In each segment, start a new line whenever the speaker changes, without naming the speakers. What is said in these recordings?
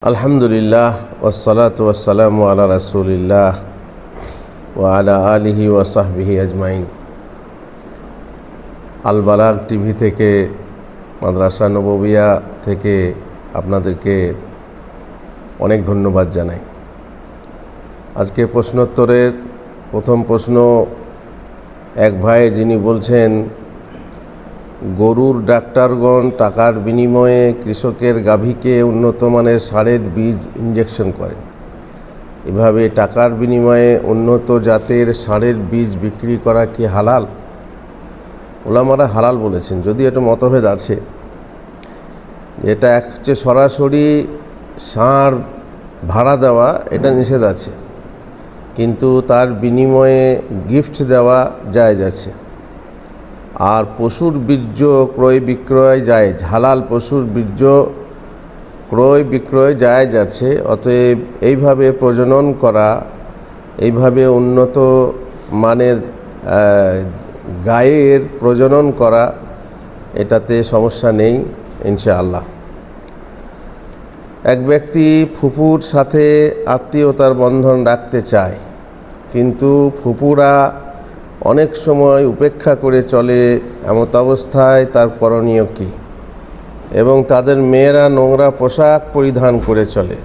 আলহামদুলিল্লাহ ওয়াসসালাতু ওয়াসসালামু আলা রাসূলিল্লাহ ওয়া আলা আলিহি ওয়া সাহবিহি আজমাইন। আল বালাগ টিভি থেকে, মাদ্রাসা নববিয়া থেকে আপনাদেরকে অনেক ধন্যবাদ জানাই। আজকে প্রশ্নোত্তরের প্রথম প্রশ্ন এক ভাই, যিনি বলছেন গরুর ডাক্তারগণ টাকার বিনিময়ে কৃষকের গাভীকে উন্নত মানের সারের বীজ ইঞ্জেকশন করেন। এভাবে টাকার বিনিময়ে উন্নত জাতের সারের বীজ বিক্রি করা কি হালাল? ওলামারা হালাল বলেছেন, যদি এটা মতভেদ আছে। এটা এক হচ্ছে সরাসরি সার ভাড়া দেওয়া, এটা নিষেধ আছে, কিন্তু তার বিনিময়ে গিফট দেওয়া জায়েজ আছে। আর পশুর বীর্য ক্রয় বিক্রয় জায়েজ, হালাল পশুর বীর্য ক্রয় বিক্রয় জায়েজ আছে। অতএব এইভাবে প্রজনন করা, এইভাবে উন্নত মানের গায়ের প্রজনন করা, এটাতে সমস্যা নেই ইনশাআল্লাহ। এক ব্যক্তি ফুপুর সাথে আত্মীয়তার বন্ধন রাখতে চায়, কিন্তু ফুপুরা অনেক সময় উপেক্ষা করে চলে। এমত অবস্থায় তার করণীয় কী? এবং তাদের মেয়েরা নোংরা পোশাক পরিধান করে চলে।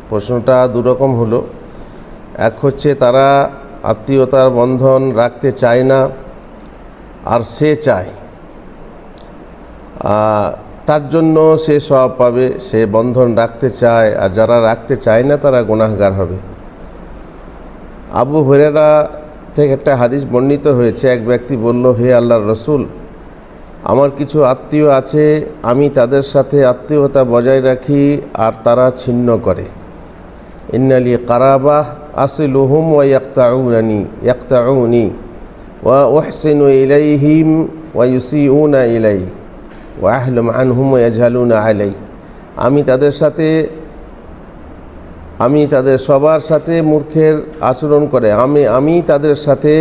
প্রশ্নটা দুরকম হলো। এক হচ্ছে তারা আত্মীয়তার বন্ধন রাখতে চায় না, আর সে চায়, তার জন্য সে সওয়াব পাবে। সে বন্ধন রাখতে চায়, আর যারা রাখতে চায় না তারা গুনাহগার হবে। আবু হুরায়রা থেকে একটা হাদিস বর্ণিত হয়েছে, এক ব্যক্তি বলল, হে আল্লাহর রসুল, আমার কিছু আত্মীয় আছে, আমি তাদের সাথে আত্মীয়তা বজায় রাখি আর তারা ছিন্ন করে। ইন্নালি কারাবাহ আসিলুহুম ওয়া ইয়াকতাউনি ওয়া উহসিনু ইলাইহিম ওয়া ইউসিউনা ইলাই ওয়া আহলুম আনহুম ওয়া ইয়াজহালুনা আলাই। আমি তাদের সবার সাথে মূর্খের আচরণ করে, আমি তাদের সাথে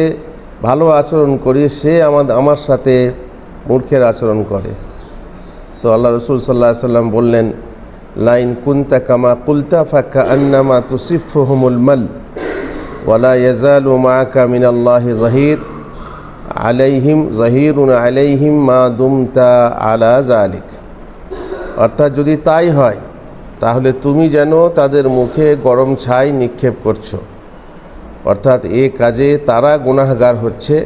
ভালো আচরণ করি, সে আমার সাথে মূর্খের আচরণ করে। তো আল্লাহ রসুল সাল্লাল্লাহু আলাইহি সাল্লাম বললেন, লাইন কুনতা কামা কুলতা ফাকা আন্নামা তুসিফুহুমুল মাল ওয়ালা ইয়াজালু মাআকা মিনাল্লাহি যাহিরুন আলাইহিম মা দুমতা আলা যালিক। অর্থাৎ যদি তাই হয়, তাহলে তুমি যেন তাদের মুখে গরম ছাই নিক্ষেপ করছো। অর্থাৎ এ কাজে তারা গুনাহগার হচ্ছে,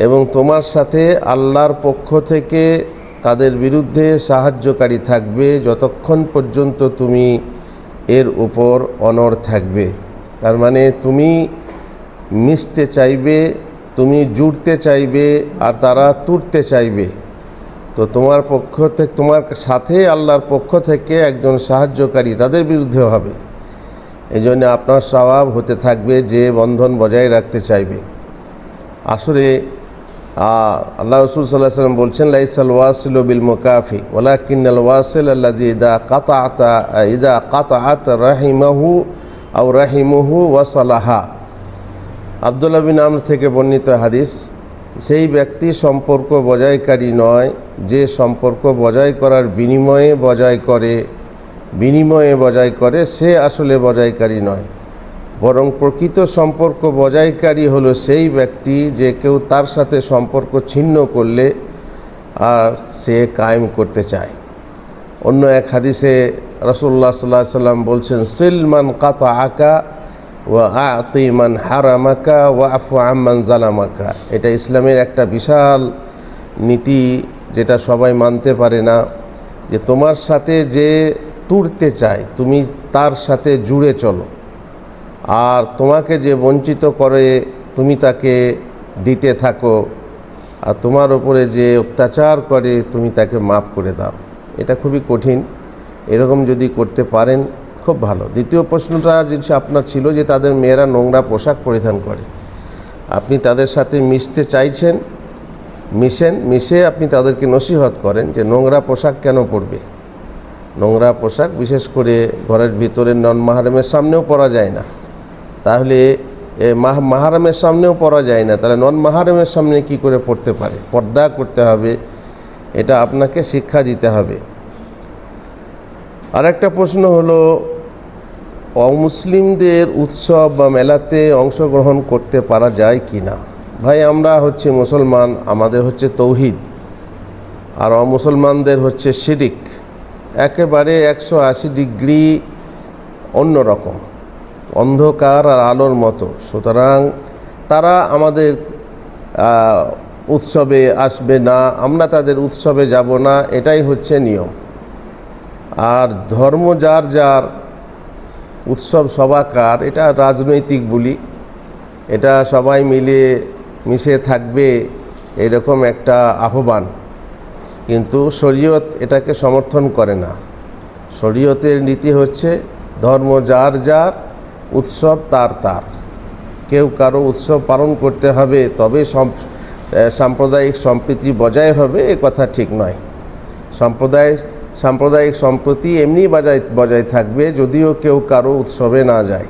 এবং তোমার সাথে আল্লাহর পক্ষ থেকে তাদের বিরুদ্ধে সাহায্যকারী থাকবে যতক্ষণ পর্যন্ত তুমি এর উপর অনড় থাকবে। তার মানে তুমি মিশতে চাইবে, তুমি জুড়তে চাইবে, আর তারা তুরতে চাইবে। তো তোমার সাথে আল্লাহর পক্ষ থেকে একজন সাহায্যকারী তাদের বিরুদ্ধে হবে। এই জন্য আপনার স্বভাব হতে থাকবে যে বন্ধন বজায় রাখতে চাইবে। আসলে আল্লাহ রাসূল সাল্লাল্লাহু আলাইহি ওয়াসাল্লাম বলছেন, লাইসাল ওয়াসিলু বিল মুকাফি ওয়ালাকিন্নাল ওয়াসিল আল্লাযী ইযা কাতাআত রাহিমাহু আও রাহিমুহু ওয়াসালাহা। আব্দুল্লাহ বিন আমর থেকে বর্ণিত হাদিস, সেই ব্যক্তি সম্পর্ক বজায়কারী নয় যে সম্পর্ক বজায় করার বিনিময়ে বজায় করে, সে আসলে বজায়কারী নয়। বরং প্রকৃত সম্পর্ক বজায়কারী হলো সেই ব্যক্তি যে কেউ তার সাথে সম্পর্ক ছিন্ন করলে আর সে কায়েম করতে চায়। অন্য এক হাদিসে রাসূলুল্লাহ সাল্লাল্লাহু আলাইহি সাল্লাম বলছেন, সিল মান কাতাআকা ওয়া আ'তি মান হারামাকা ওয়া আফু আম্মান জালামাকা। এটা ইসলামের একটা বিশাল নীতি, যেটা সবাই মানতে পারে না। যে তোমার সাথে যে তুরতে চায়, তুমি তার সাথে জুড়ে চলো, আর তোমাকে যে বঞ্চিত করে তুমি তাকে দিতে থাকো, আর তোমার উপরে যে অত্যাচার করে তুমি তাকে মাফ করে দাও। এটা খুবই কঠিন, এরকম যদি করতে পারেন খুব ভালো। দ্বিতীয় প্রশ্নটা যে আপনার ছিল, যে তাদের মেয়েরা নোংরা পোশাক পরিধান করে। আপনি তাদের সাথে মিশতে চাইছেন, মিশে আপনি তাদেরকে নসিহত করেন যে নোংরা পোশাক কেন পরবে। নোংরা পোশাক বিশেষ করে ঘরের ভিতরে নন মাহরামের সামনেও পরা যায় না, তাহলে মাহরামের সামনেও পরা যায় না, তাহলে নন মাহরামের সামনে কি করে পড়তে পারে? পর্দা করতে হবে, এটা আপনাকে শিক্ষা দিতে হবে। আরেকটা প্রশ্ন হলো, অমুসলিমদের উৎসব বা মেলাতে অংশগ্রহণ করতে পারা যায় কি না? ভাই, আমরা হচ্ছে মুসলমান, আমাদের হচ্ছে তৌহিদ, আর অমুসলমানদের হচ্ছে শিরিক, একেবারে 180 ডিগ্রি অন্যরকম, অন্ধকার আর আলোর মতো। সুতরাং তারা আমাদের উৎসবে আসবে না, আমরা তাদের উৎসবে যাব না, এটাই হচ্ছে নিয়ম। আর ধর্ম যার যার, উৎসব সবাকার, এটা রাজনৈতিক বলি, এটা সবাই মিলে মিশে থাকবে এরকম একটা আহ্বান, কিন্তু শরীয়ত এটাকে সমর্থন করে না। শরীয়তের নীতি হচ্ছে ধর্ম যার যার, উৎসব তার তার। কেউ কারো উৎসব পালন করতে হবে তবে সাম্প্রদায়িক সম্প্রীতি বজায় হবে, এ কথা ঠিক নয়। সাম্প্রদায়িক সম্প্রীতি এমনি বজায় থাকবে যদিও কেউ কারো উৎসবে না যায়।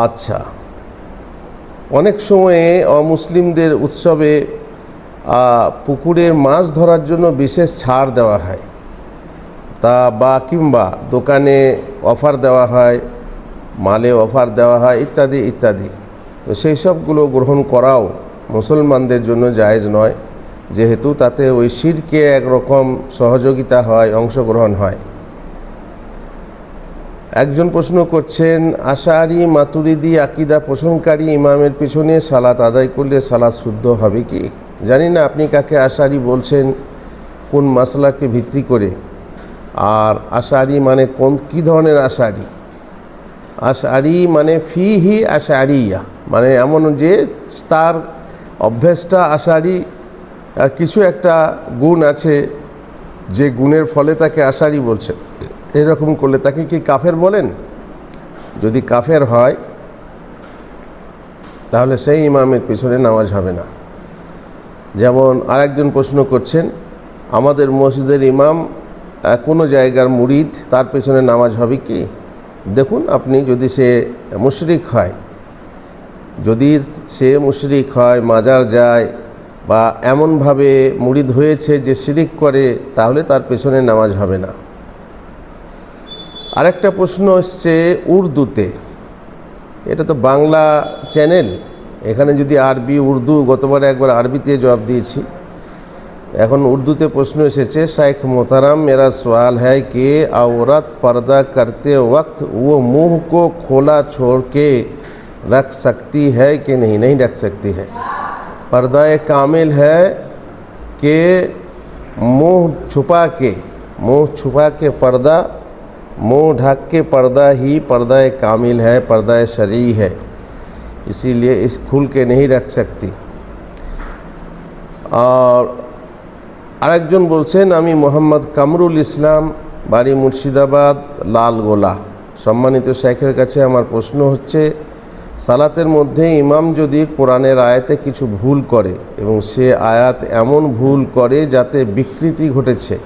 আচ্ছা, অনেক সময়ে অমুসলিমদের উৎসবে পুকুরের মাছ ধরার জন্য বিশেষ ছাড় দেওয়া হয়, কিংবা দোকানে অফার দেওয়া হয়, মালে অফার দেওয়া হয়, ইত্যাদি ইত্যাদি। তো সেই সবগুলো গ্রহণ করাও মুসলমানদের জন্য জায়েজ নয়, যেহেতু তাতে ওই শিরকে একরকম সহযোগিতা হয়, অংশগ্রহণ হয়। একজন প্রশ্ন করছেন, আশারি মাতুরিদি আকিদা পোষণকারী ইমামের পিছনে সালাত আদায় করলে সালাত শুদ্ধ হবে কি? জানি না আপনি কাকে আশারি বলছেন, কোন মাসলাকে ভিত্তি করে। আর আশারি মানে কী ধরনের আশারি? আশারি মানে ফিহি আশারিয়া, মানে এমন যে তার অভ্যেসটা আশারি, কিছু একটা গুণ আছে যে গুণের ফলে তাকে আশারি বলছে। এরকম করলে তাকে কি কাফের বলেন? যদি কাফের হয় তাহলে সেই ইমামের পিছনে নামাজ হবে না। যেমন আরেকজন প্রশ্ন করছেন, আমাদের মসজিদের ইমাম কোনো জায়গার মুরিদ, তার পেছনে নামাজ হবে কি? দেখুন, আপনি যদি সে মুশরিক হয়, মাজার যায় বা এমনভাবে মুরিদ হয়েছে যে শিরিক করে, তাহলে তার পেছনে নামাজ হবে না। আরেকটা প্রশ্ন হচ্ছে উর্দুতে, এটা তো বাংলা চ্যানেল, এখানে যদি আরবি উর্দু, গতবারে একবার আরবিতে জবাব দিয়েছি, এখন উর্দুতে প্রশ্ন এসেছে, শাইখ मोहतरम मेरा सवाल है कि औरत पर्दा करते वक्त वो मुंह को खोला छोड़ के रख सकती है कि नहीं? नहीं रख सकती है। पर्दा कामिल है कि मुंह छुपा के पर्दा, मुंह ढक के पर्दा ही पर्दा कामिल है, पर्दा शरई है, इसीलिए इस खुल के नहीं रख सकती। और আরেকজন বলছেন, আমি মোহাম্মদ কামরুল ইসলাম, বাড়ি মুর্শিদাবাদ, লালগোলা। সম্মানিত শেখের কাছে আমার প্রশ্ন হচ্ছে, সালাতের মধ্যে ইমাম যদি কোরআনের আয়াতে কিছু ভুল করে এবং সে আয়াত এমন ভুল করে যাতে বিকৃতি ঘটেছে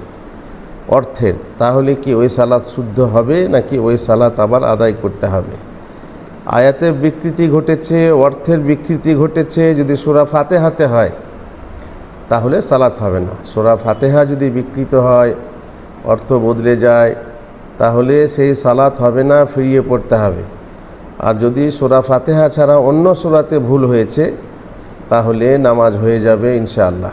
অর্থের, তাহলে কি ওই সালাত শুদ্ধ হবে নাকি ওই সালাত আবার আদায় করতে হবে? আয়াতের বিকৃতি ঘটেছে, অর্থের বিকৃতি ঘটেছে, যদি সূরা ফাতিহাতে হয় তাহলে সালাত হবে না। সূরা ফাতিহা যদি বিকৃত হয়, অর্থ বদলে যায়, তাহলে সেই সালাত হবে না, ফিরিয়ে পড়তে হবে। আর যদি সূরা ফাতিহা ছাড়া অন্য সূরাতে ভুল হয়েছে তাহলে নামাজ হয়ে যাবে ইনশাআল্লাহ।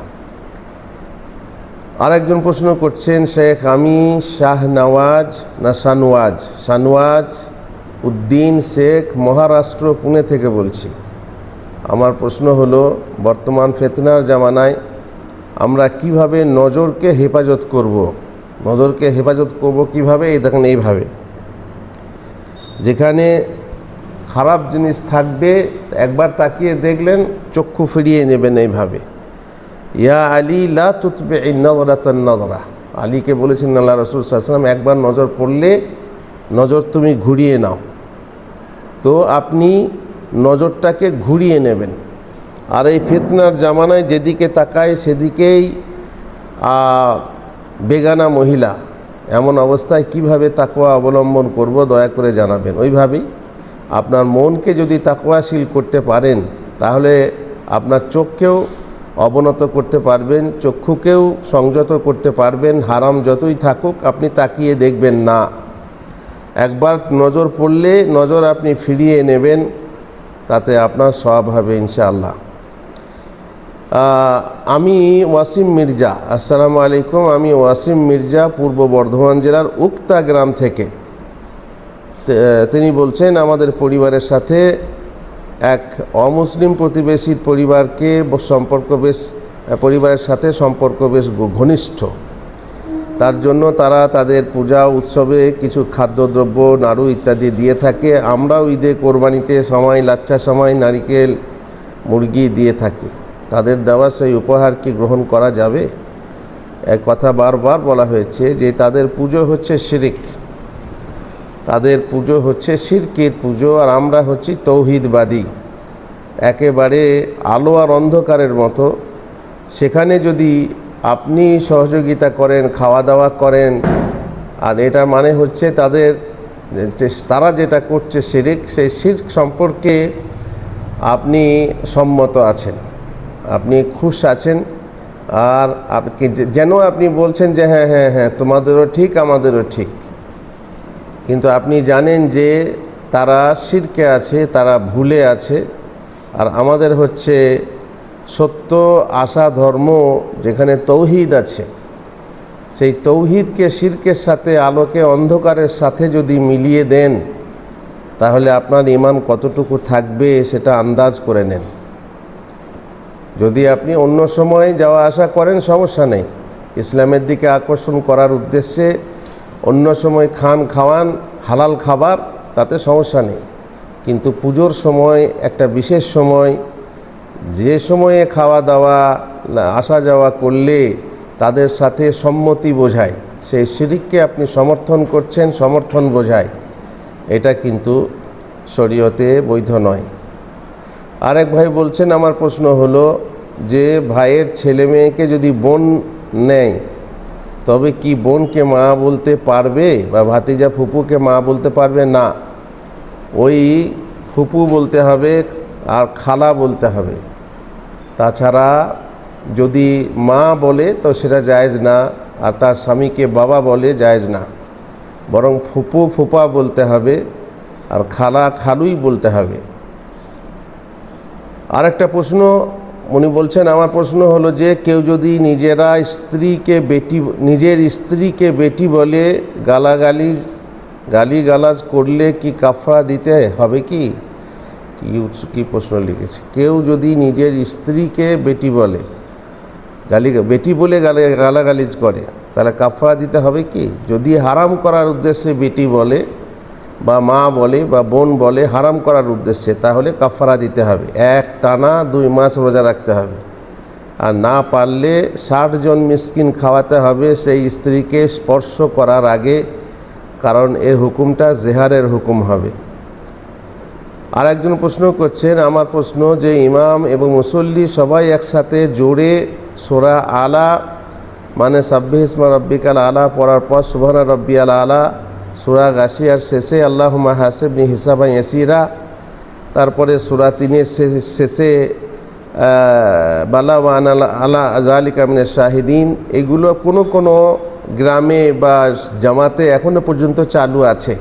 আরেকজন প্রশ্ন করছেন, শেখ আমি শাহনওয়াজ উদ্দিন শেখ, মহারাষ্ট্র, পুনে থেকে বলছি। আমার প্রশ্ন হলো, বর্তমান ফিতনার জামানায় আমরা কিভাবে নজরকে হেফাজত করব? নজরকে হেফাজত করব কিভাবে? এই দেখেন, এইভাবে, যেখানে খারাপ জিনিস থাকবে একবার তাকিয়ে দেখলেন, চক্ষু ফিরিয়ে নেবেন এইভাবে। ইয়া আলী লা তুতবিঈ নযরাতান নযরা, আলীকে বলেছেন আল্লাহ রাসূল সাল্লাল্লাহু আলাইহি ওয়াসাল্লাম, একবার নজর পড়লে নজর তুমি ঘুরিয়ে নাও। তো আপনি নজরটাকে ঘুরিয়ে নেবেন। আর এই ফিতনার জামানায় যেদিকে তাকায় সেদিকেই বেগানা মহিলা, এমন অবস্থায় কিভাবে তাকওয়া অবলম্বন করব দয়া করে জানাবেন। ওইভাবেই আপনার মনকে যদি তাকওয়াশীল করতে পারেন তাহলে আপনার চোখকেও অবনত করতে পারবেন, চক্ষুকেও সংযত করতে পারবেন। হারাম যতই থাকুক আপনি তাকিয়ে দেখবেন না। একবার নজর পড়লে নজর আপনি ফিরিয়ে নেবেন, তাতে আপনার সওয়াব হবে ইনশাআল্লাহ। আমি ওয়াসিম মির্জা, আসসালামু আলাইকুম। আমি ওয়াসিম মির্জা পূর্ব বর্ধমান জেলার উক্তা গ্রাম থেকে। তিনি বলছেন, আমাদের পরিবারের সাথে এক অমুসলিম প্রতিবেশীর পরিবারের সাথে সম্পর্ক বেশ ঘনিষ্ঠ। তার জন্য তারা তাদের পূজা উৎসবে কিছু খাদ্যদ্রব্য, নাড়ু ইত্যাদি দিয়ে থাকে। আমরাও ঈদে, কোরবানিতে সময়, লাচ্ছা সময় নারিকেল, মুরগি দিয়ে থাকি। তাদের দেওয়া সেই উপহার কি গ্রহণ করা যাবে? এক কথা বারবার বলা হয়েছে যে তাদের পুজো হচ্ছে শিরক, তাদের পুজো হচ্ছে শিরকের পুজো, আর আমরা হচ্ছি তৌহিদবাদী, একেবারে আলো আর অন্ধকারের মতো। সেখানে যদি আপনি সহযোগিতা করেন, খাওয়া দাওয়া করেন, আর এটা মানে হচ্ছে তারা যেটা করছে শিরক, সেই শিরক সম্পর্কে আপনি সম্মত আছেন, আপনি খুশ আছেন। আর যেন আপনি বলছেন যে হ্যাঁ হ্যাঁ হ্যাঁ, তোমাদেরও ঠিক আমাদেরও ঠিক, কিন্তু আপনি জানেন যে তারা শিরকে আছে, তারা ভুলে আছে। আর আমাদের হচ্ছে সত্য আশা ধর্ম, যেখানে তৌহিদ আছে, সেই তৌহিদকে শিরকের সাথে, আলোকে অন্ধকারের সাথে যদি মিলিয়ে দেন, তাহলে আপনার ঈমান কতটুকু থাকবে সেটা আন্দাজ করে নেন। যদি আপনি অন্য সময় যাওয়া আসা করেন সমস্যা নেই, ইসলামের দিকে আকর্ষণ করার উদ্দেশ্যে অন্য সময় খাওয়ান হালাল খাবার, তাতে সমস্যা নেই। কিন্তু পুজোর সময় একটা বিশেষ সময়, যে সময়ে খাওয়া দাওয়া আসা যাওয়া করলে তাদের সাথে সম্মতি বোঝায়, সেই শিরককে আপনি সমর্থন করছেন, সমর্থন বোঝায়, এটা কিন্তু শরীয়তে বৈধ নয়। আরেক ভাই বলছেন, আমার প্রশ্ন হলো যে ভাইয়ের ছেলে মেয়েকে যদি বোন নেয়, তবে কি বোনকে মা বলতে পারবে, বা ভাতিজা ফুপুকে মা বলতে পারবে? না, ওই ফুপু বলতে হবে আর খালা বলতে হবে। তাছাড়া যদি মা বলে তো সেটা জায়েজ না, আর তার স্বামীকে বাবা বলে জায়েজ না, বরং ফুপু ফুপা বলতে হবে আর খালা খালুই বলতে হবে। আরেকটা প্রশ্ন উনি বলছেন, আমার প্রশ্ন হলো যে কেউ যদি নিজের স্ত্রীকে বেটি বলে গালিগালাজ করলে কি কাফারা দিতে হবে? কি প্রশ্ন লিখেছে? কেউ যদি নিজের স্ত্রীকে বেটি বলে গালাগালিজ করে, তাহলে কাফারা দিতে হবে কি? যদি হারাম করার উদ্দেশ্যে বেটি বলে বা মা বলে বা বোন বলে হারাম করার উদ্দেশ্যে, তাহলে কাফারা দিতে হবে। এক টানা 2 মাস রোজা রাখতে হবে, আর না পারলে 60 জন মিসকিন খাওয়াতে হবে সেই স্ত্রীকে স্পর্শ করার আগে, কারণ এর হুকুমটা জেহারের হুকুম হবে। আর একজন প্রশ্ন করছেন, আমার প্রশ্ন যে ইমাম এবং মুসল্লি সবাই একসাথে জোরে সূরা আলা মানে সাব্বিহ ইসমা রাব্বিকাল আলা পড়ার পর সুবহানা রাব্বিয়াল আলা, সূরা গাশিয়ার শেষে আল্লাহুম্মা হাসিবনি হিসাবান ইয়াসিরা, তারপরে সূরা 3-এর শেষে বালা ওয়া আনা আলা যালিকা মিনাশ শাহিদিন, এগুলো কোনো গ্রামে বা জামাতে এখনো পর্যন্ত চালু আছে,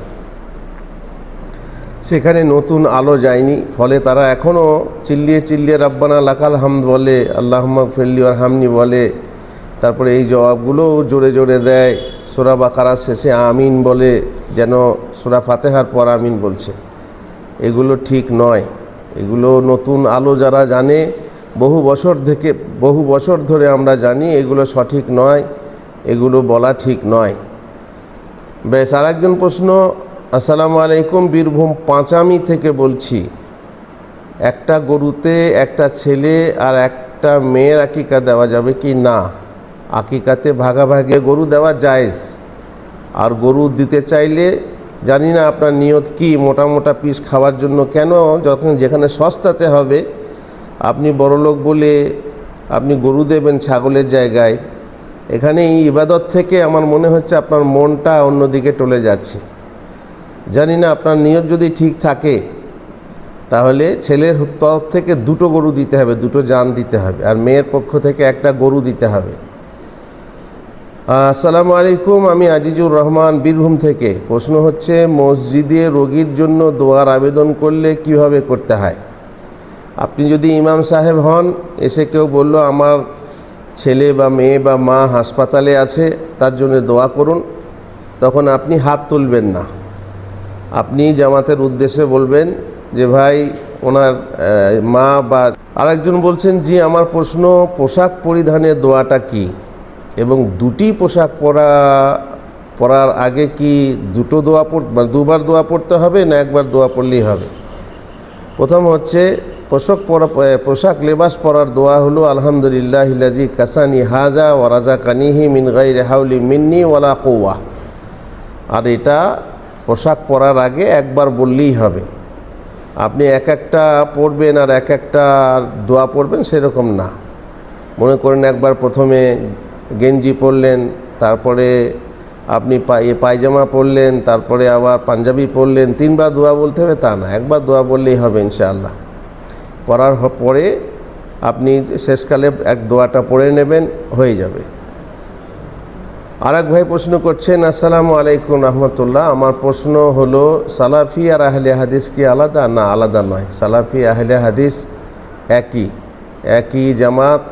সেখানে নতুন আলো যায়নি। ফলে তারা এখনও চিল্লিয়ে রাব্বানা লাকাল হামদ বলে, আল্লাহুম্মা গফিরলি ওয়ারহামনি বলে, তারপরে এই জবাবগুলো জোরে জোরে দেয়। সূরা বাকারার শেষে আমিন বলে, যেন সূরা ফাতিহার পর আমিন বলছে। এগুলো ঠিক নয়। এগুলো নতুন আলো যারা জানে, বহু বছর ধরে আমরা জানি এগুলো সঠিক নয়, এগুলো বলা ঠিক নয়। বেশ, আর একজন প্রশ্ন, আসসালামু আলাইকুম, বীরভূম পাঁচামি থেকে বলছি, একটা গরুতে একটা ছেলে আর একটা মেয়ের আকিকা দেওয়া যাবে কি? না, আকিকাতে ভাগাভাগি গরু দেওয়া জায়েজ। আর গরু দিতে চাইলে, জানি না আপনার নিয়ত কি, মোটা পিস খাওয়ার জন্য কেন, যেখানে সস্তাতে হবে, আপনি বড়লোক বলে আপনি গরু দেবেন ছাগলের জায়গায়, এখানে এই ইবাদত থেকে আমার মনে হচ্ছে আপনার মনটা অন্যদিকে টলে যাচ্ছে। জানি না, আপনার নিয়ত যদি ঠিক থাকে তাহলে ছেলের তরফ থেকে 2টো গরু দিতে হবে, 2টো জান দিতে হবে, আর মেয়ের পক্ষ থেকে একটা গরু দিতে হবে। আসসালামু আলাইকুম, আমি আজিজুর রহমান বীরভূম থেকে। প্রশ্ন হচ্ছে, মসজিদে রোগীর জন্য দোয়ার আবেদন করলে কিভাবে করতে হয়? আপনি যদি ইমাম সাহেব হন, এসে কেউ বলল আমার ছেলে বা মেয়ে বা মা হাসপাতালে আছে, তার জন্য দোয়া করুন, তখন আপনি হাত তুলবেন না। আপনি জামাতের উদ্দেশ্যে বলবেন যে ভাই ওনার মা বা আরেকজন বলছেন, জি আমার প্রশ্ন, পোশাক পরিধানের দোয়াটা কি এবং দুটি পোশাক পরার আগে কি দুটো দোয়া দুবার দোয়া পড়তে হবে না একবার দোয়া পড়লেই হবে? প্রথম হচ্ছে পোশাক লেবাস পরার দোয়া হলো আলহামদুলিল্লাহিল্লাযী কাসানি হাজা ওয়া রাযাকানিহি মিন গায়রি হাওলি মিন্নি ওয়ালা কুওয়া। আর এটা পোশাক পরার আগে একবার বললেই হবে। আপনি এক একটা পড়বেন আর এক একটা দোয়া পড়বেন সেরকম না। মনে করেন একবার প্রথমে গেঞ্জি পরলেন, তারপরে আপনি পায়জামা পরলেন, তারপরে আবার পাঞ্জাবি পরলেন, তিনবার দোয়া বলতে হবে তা না, একবার দোয়া বললেই হবে ইনশাআল্লাহ। পড়ার পরে আপনি শেষকালে এক দোয়াটা পড়ে নেবেন, হয়ে যাবে। আরেক ভাই প্রশ্ন করছেন, আসসালামু আলাইকুম রহমতুল্লাহ, আমার প্রশ্ন হলো সালাফি আর আহলে হাদিস কি আলাদা? না, আলাদা নয়। সালাফি আহলে হাদিস একই জামাত।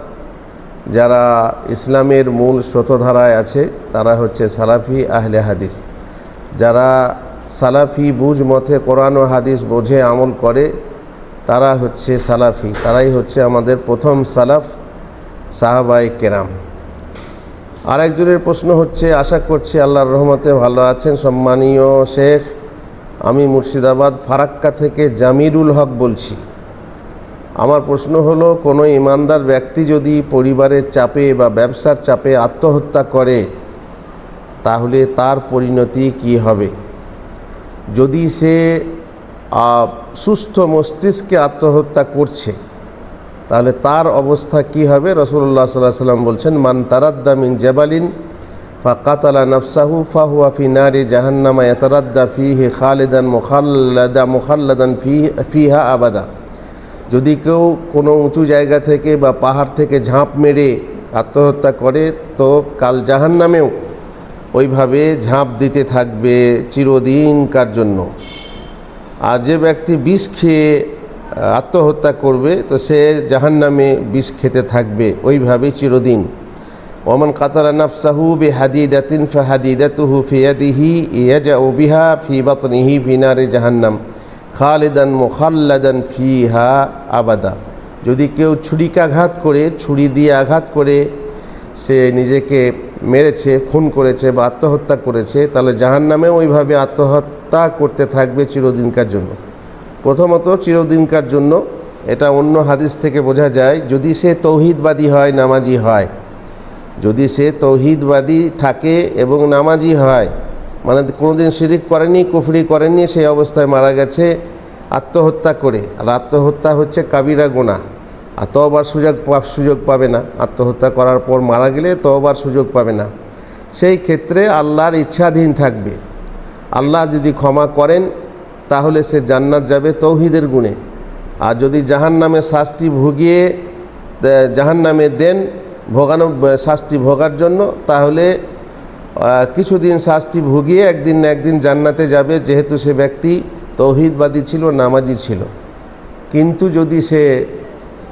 যারা ইসলামের মূল স্রোতধারায় আছে তারা হচ্ছে সালাফি আহলে হাদিস। যারা সালাফি বুঝ মতে কোরআন ও হাদিস বোঝে আমল করে তারা হচ্ছে সালাফি, তারাই হচ্ছে আমাদের প্রথম সালাফ, সাহাবায়ে কেরাম। আরেকজনের প্রশ্ন হচ্ছে, আশা করছি আল্লাহর রহমতে ভালো আছেন সম্মানীয় শেখ, আমি মুর্শিদাবাদ ফারাক্কা থেকে জামিরুল হক বলছি। আমার প্রশ্ন হলো, কোনো ইমানদার ব্যক্তি যদি পরিবারের চাপে বা ব্যবসার চাপে আত্মহত্যা করে তাহলে তার পরিণতি কি হবে? যদি সে সুস্থ মস্তিষ্কে আত্মহত্যা করছে তাহলে তার অবস্থা কি হবে? রাসূলুল্লাহ সাল্লাল্লাহু আলাইহি ওয়াসাল্লাম বলছেন, মান তারাদ্দা মিন জাবালিন ফাকাতালা নাফসাহু ফাহুয়া ফি নারি জাহান্নামা ইয়াতারাদ্দা ফিহি খালিদান মুখাল্লাদান ফিহা আবাদা। যদি কেউ কোনো উঁচু জায়গা থেকে বা পাহাড় থেকে ঝাঁপ মেরে আত্মহত্যা করে তো কাল জাহান্নামেও ওইভাবে ঝাঁপ দিতে থাকবে চিরদিনকার জন্য। আর যে ব্যক্তি বিষ খেয়ে আত্মহত্যা করবে তো সে জাহান্নামে বিষ খেতে থাকবে ওইভাবে চিরদিন। ওমান কাতালা নাফসাহু বিহাদিদাতিন ফাহাদিদাতুহু ফি ইয়াদিহি ইয়াজাউ বিহা ফি বাতনিহি ফি নারি জাহান্নাম খালিদান মুখাল্লাদান ফিহা আবাদা। যদি কেউ ছুরিকাঘাত করে, ছুরি দিয়ে আঘাত করে সে নিজেকে মেরেছে, খুন করেছে বা আত্মহত্যা করেছে, তাহলে জাহান্নামে ওইভাবে আত্মহত্যা করতে থাকবে চিরদিনকার জন্য। প্রথমত চিরদিনকার জন্য, এটা অন্য হাদিস থেকে বোঝা যায়। যদি সে তৌহিদবাদী হয়, নামাজি হয়, যদি সে তৌহিদবাদী থাকে এবং নামাজি হয়, মানে কোনোদিন শিরিক করেনি, কুফরি করেনি, সেই অবস্থায় মারা গেছে আত্মহত্যা করে। আর আত্মহত্যা হচ্ছে কাবিরা গুনাহ, আর তওবার সুযোগ পাবে না। আত্মহত্যা করার পর মারা গেলে তওবার সুযোগ পাবে না। সেই ক্ষেত্রে আল্লাহর ইচ্ছাধীন থাকবে। আল্লাহ যদি ক্ষমা করেন তাহলে সে জান্নাত যাবে তৌহিদের গুণে। আর যদি জাহান্নামে শাস্তি ভুগিয়ে জাহান্নামে দেন শাস্তি ভোগার জন্য, তাহলে কিছুদিন শাস্তি ভুগিয়ে একদিন না একদিন জান্নাতে যাবে, যেহেতু সে ব্যক্তি তৌহিদবাদী ছিল, নামাজি ছিল। কিন্তু যদি সে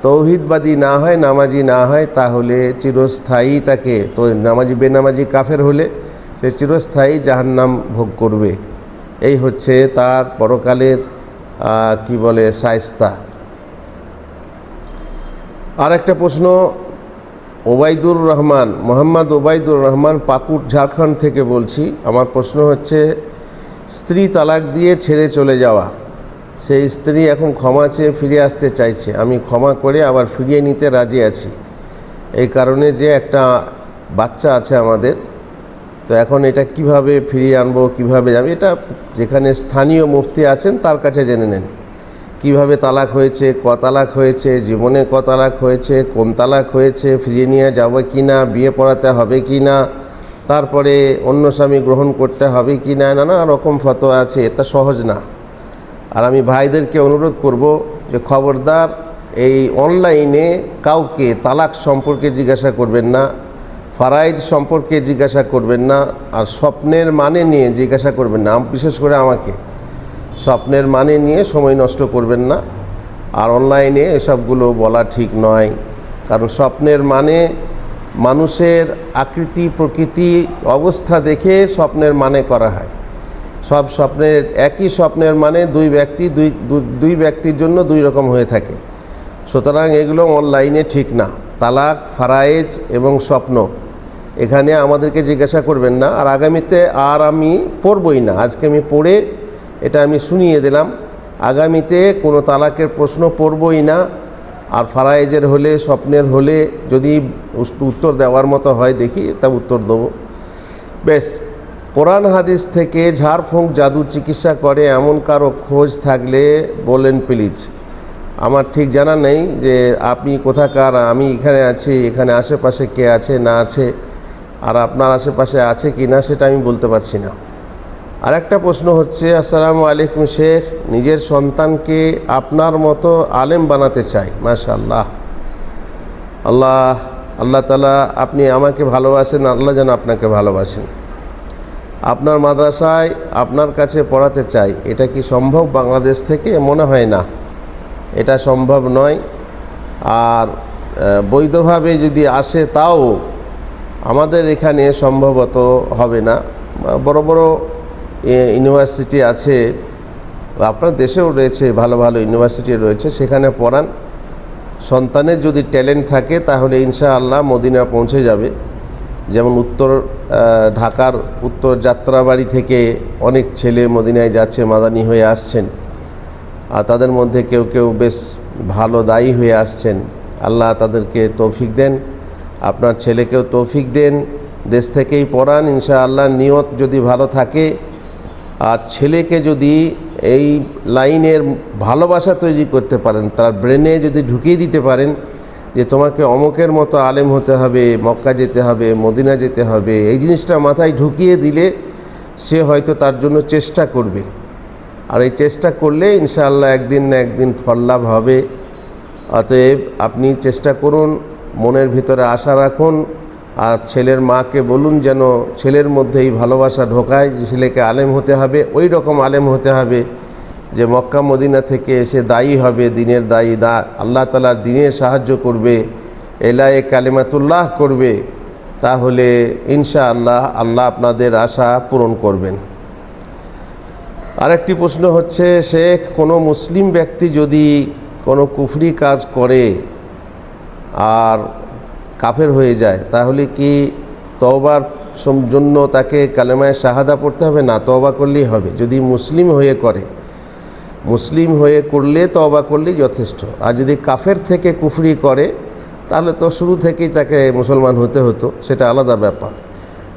তৌহিদবাদী না হয়, নামাজি না হয়, তাহলে চিরস্থায়ী তাকে, তো নামাজি বেনামাজি কাফের হলে সে চিরস্থায়ী জাহান্নাম ভোগ করবে। এই হচ্ছে তার পরকালের কি বলে শায়েস্তা। আর একটা প্রশ্ন, ওবায়দুর রহমান, মোহাম্মদ ওবায়দুর রহমান, পাকুড়, ঝাড়খণ্ড থেকে বলছি। আমার প্রশ্ন হচ্ছে, স্ত্রী তালাক দিয়ে ছেড়ে চলে যাওয়া, সেই স্ত্রী এখন ক্ষমা চেয়ে ফিরে আসতে চাইছে, আমি ক্ষমা করে আবার ফিরিয়ে নিতে রাজি আছি। এই কারণে যে একটা বাচ্চা আছে আমাদের, তো এখন এটা কিভাবে ফিরিয়ে আনবো, কিভাবে যাবে, এটা যেখানে স্থানীয় মুফতি আছেন তার কাছে জেনে নেন। কিভাবে তালাক হয়েছে, ক তালাক হয়েছে, জীবনে ক তালাক হয়েছে, কোন তালাক হয়েছে, ফিরিয়ে নিয়ে যাবে কি না, বিয়ে পড়াতে হবে কি না, তারপরে অন্য স্বামী গ্রহণ করতে হবে কি না, নানা রকম ফতোয়া আছে। এটা সহজ না। আর আমি ভাইদেরকে অনুরোধ করব যে খবরদার এই অনলাইনে কাউকে তালাক সম্পর্কে জিজ্ঞাসা করবেন না। ফারাইজ সম্পর্কে জিজ্ঞাসা করবেন না, আর স্বপ্নের মানে নিয়ে জিজ্ঞাসা করবেন না। বিশেষ করে আমাকে স্বপ্নের মানে নিয়ে সময় নষ্ট করবেন না। আর অনলাইনে এসবগুলো বলা ঠিক নয়, কারণ স্বপ্নের মানে মানুষের আকৃতি প্রকৃতি অবস্থা দেখে স্বপ্নের মানে করা হয়। সব স্বপ্নের একই স্বপ্নের মানে দুই ব্যক্তির জন্য দুই রকম হয়ে থাকে। সুতরাং এগুলো অনলাইনে ঠিক না। তালাক, ফারায়েজ এবং স্বপ্ন এখানে আমাদেরকে জিজ্ঞাসা করবেন না। আর আগামীতে আর আমি পড়বই না। আজকে আমি পড়ে এটা আমি শুনিয়ে দিলাম, আগামীতে কোনো তালাকের প্রশ্ন পড়বই না। আর ফারায়েজের হলে, স্বপ্নের হলে যদি উত্তর দেওয়ার মতো হয় দেখি তা উত্তর দেবো। বেশ, কোরআন হাদিস থেকে ঝাড়ফুঁক জাদু চিকিৎসা করে এমন কারো খোঁজ থাকলে বলেন প্লিজ। আমার ঠিক জানা নেই যে আপনি কোথাকার। আমি এখানে আছি, এখানে আশেপাশে কে আছে না আছে, আর আপনার আশেপাশে আছে কি না সেটা আমি বলতে পারছি না। আর একটা প্রশ্ন হচ্ছে, আসসালামু আলাইকুম শেখ, নিজের সন্তানকে আপনার মতো আলেম বানাতে চাই। মাশাআল্লাহ, আল্লাহ তাআলা আপনি আমাকে ভালোবাসেন, আল্লাহ যেন আপনাকে ভালোবাসেন। আপনার মাদ্রাসায় আপনার কাছে পড়াতে চাই, এটা কি সম্ভব বাংলাদেশ থেকে? মনে হয় না, এটা সম্ভব নয়। আর বৈধভাবে যদি আসে তাও আমাদের এখানে সম্ভবত হবে না। বড় বড় ইউনিভার্সিটি আছে, আপনার দেশেও রয়েছে, ভালো ভালো ইউনিভার্সিটি রয়েছে, সেখানে পড়ান। সন্তানের যদি ট্যালেন্ট থাকে তাহলে ইনশাআল্লাহ মদিনা পৌঁছে যাবে। যেমন ঢাকার উত্তর যাত্রাবাড়ি থেকে অনেক ছেলে মদিনায় যাচ্ছে, মাদানী হয়ে আসছেন। আর তাদের মধ্যে কেউ কেউ বেশ ভালো দায়ী হয়ে আসছেন। আল্লাহ তাদেরকে তৌফিক দেন, আপনার ছেলেকেও তৌফিক দেন, দেশ থেকেই পড়ান ইনশাআল্লাহ। নিয়ত যদি ভালো থাকে আর ছেলেকে যদি এই লাইনের ভালোবাসা তৈরি করতে পারেন, তার ব্রেনে যদি ঢুকিয়ে দিতে পারেন যে তোমাকে অমুকের মতো আলেম হতে হবে, মক্কা যেতে হবে, মদিনা যেতে হবে, এই জিনিসটা মাথায় ঢুকিয়ে দিলে সে হয়তো তার জন্য চেষ্টা করবে। আর এই চেষ্টা করলে ইনশাআল্লাহ একদিন না একদিন ফল লাভ হবে। অতএব আপনি চেষ্টা করুন, মনের ভিতরে আশা রাখুন, আর ছেলের মাকে বলুন যেন ছেলের মধ্যে এই ভালোবাসা ঢোকায় যে ছেলেকে আলেম হতে হবে, ওই রকম আলেম হতে হবে যে মক্কা মদিনা থেকে এসে দায়ী হবে, দিনের দায়ী, আল্লাহ তাআলার দিনের সাহায্য করবে, এলায়ে কালিমাতুল্লাহ করবে। তাহলে ইনশাআল্লাহ আল্লাহ আপনাদের আশা পূরণ করবেন। আরেকটি প্রশ্ন হচ্ছে, শেখ, কোনো মুসলিম ব্যক্তি যদি কোনো কুফরি কাজ করে আর কাফের হয়ে যায় তাহলে কি তওবার জন্য তাকে কালেমায়ে শাহাদা পড়তে হবে? না, তওবা করলেই হবে। যদি মুসলিম হয়ে করে, মুসলিম হয়ে করলে তওবা করলেই যথেষ্ট। আর যদি কাফের থেকে কুফরি করে তাহলে তো শুরু থেকেই তাকে মুসলমান হতে হতো, সেটা আলাদা ব্যাপার।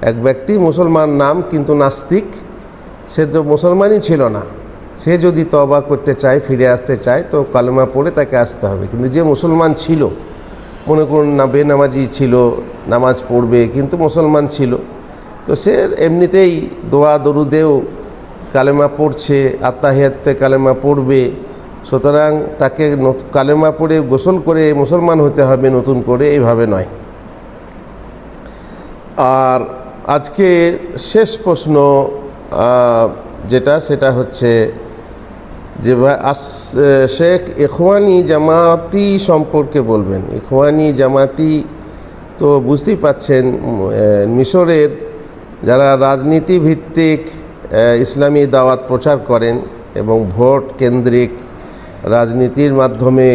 এক ব্যক্তি মুসলমান নাম কিন্তু নাস্তিক, সে তো মুসলমানই ছিল না, সে যদি তওবা করতে চায়, ফিরে আসতে চায়, তো কালেমা পড়ে তাকে আসতে হবে। কিন্তু যে মুসলমান ছিল, মনে করুন না বেনামাজি ছিল, নামাজ পড়বে কিন্তু মুসলমান ছিল, তো সে এমনিতেই দোয়া দরুদেও কালেমা পড়ছে, আত্তাহিয়াতে কালেমা পড়বে। সুতরাং তাকে কালেমা পড়ে গোসল করে মুসলমান হতে হবে নতুন করে, এইভাবে নয়। আর আজকে শেষ প্রশ্ন যেটা, সেটা হচ্ছে যে শেখ, ইখওয়ানি জামাতি সম্পর্কে বলবেন। ইখওয়ানি জামাতি তো বুঝতেই পাচ্ছেন, মিশরের যারা রাজনীতি ভিত্তিক ইসলামী দাওয়াত প্রচার করেন এবং ভোট কেন্দ্রিক রাজনীতির মাধ্যমে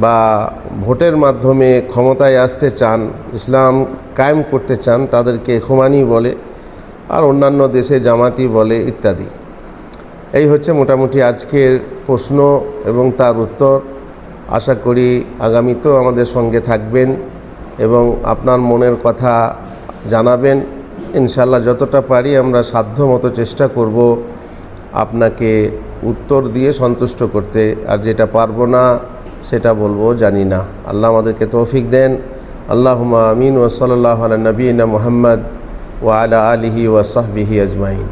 বা ভোটের মাধ্যমে ক্ষমতায় আসতে চান, ইসলাম কায়েম করতে চান, তাদেরকে ইখওয়ানি বলে, আর অন্যান্য দেশে জামাতি বলে ইত্যাদি। এই হচ্ছে মোটামুটি আজকের প্রশ্ন এবং তার উত্তর। আশা করি আগামীতেও আমাদের সঙ্গে থাকবেন এবং আপনার মনের কথা জানাবেন। ইনশাআল্লাহ যতটা পারি আমরা সাধ্য মতো চেষ্টা করব আপনাকে উত্তর দিয়ে সন্তুষ্ট করতে, আর যেটা পারবো না সেটা বলবো জানি না। আল্লাহ আমাদেরকে তৌফিক দেন। আল্লাহুম্মা আমিন। ওয়া সাল্লাল্লাহু আলা নবিয়িনা মুহাম্মদ ওয়া আলা আলিহি ওয়া সাহবিহি আজমাইন।